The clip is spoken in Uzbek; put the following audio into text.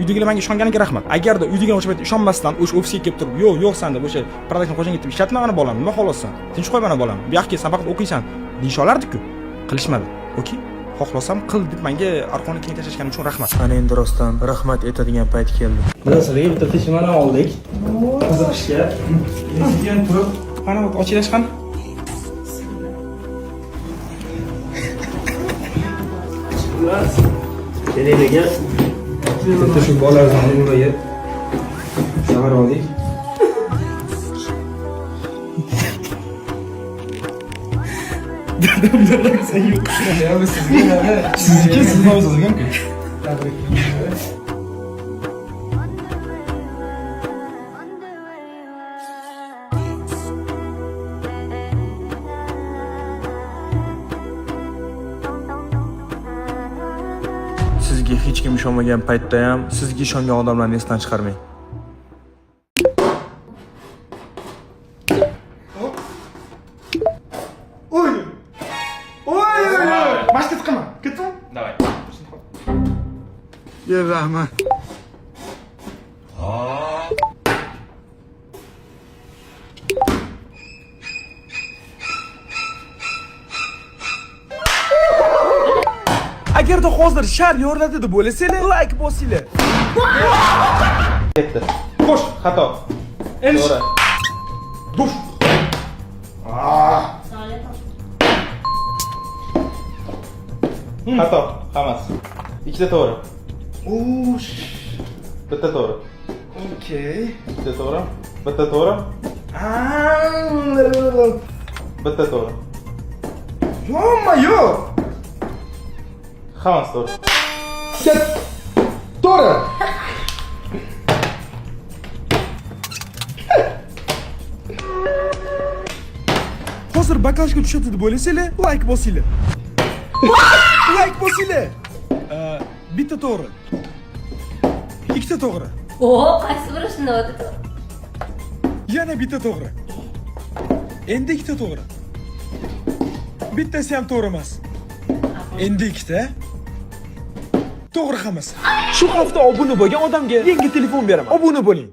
Uydagilar menga ishonganiga rahmat. Agarda uydagilar o'sha paytda ishonmasdan o'sha ofisga kelib turib, "Yo'q san" deb o'sha production qo'shing ketib ishlatma mana bolam, nima xohlasan? Tinch qo'y mana bolam. Bu yoqqa kelsan faqat o'qiysan deyish olardi-ku. Qilishmadi. Okey? Xohlasam qil deb menga arqonni keng tashlashgani uchun rahmat. Ana endi rostdan rahmat aytadigan payt keldi. Bilasizlar, bitta teshimani oldik. Qiziqishga. Sekin turib, qani ochilash qani? Kelaydigan Bitta shu bolalardan urayga shahar oldik. Dadam sen yo'q. Ya biz sizga siz mavzusizga-ku. sizga hech kim ishonmagan paytda ham sizga ishongan odamlarni esdan chiqarmang. Oy! Oy! Başka tıkama. Gittin? Давай. Yer rahmat. Agarda hozir shar yoriladi deb o'ylasanglar, like bosinglar. Ketdi. Qo'sh, xato. To'g'ri. Dur. Xato, hammasi. Ikkita to'g'ri. Ush. Bitta to'g'ri. Okey. Bitta to'g'ri. Bitta to'g'ri. Bitta to'g'ri. Yo-mayo. Hammasi to'g'ri. Ket. To'g'ri. Hozir bagajga tushadi deb o'ylasanglar, like bosinglar. Like bosinglar. Bitta to'g'ri. Ikkita to'g'ri. Oo, qaysi biri shunday o'tdi? Yana bitta to'g'ri. Endi ikkita to'g'ri. Bittasi ham to'g'ri emas. Endi ikkita. To'g'ri hammasi. Shu hafta obuna bo'lgan odamga yangi telefon beraman. Obuna bo'ling.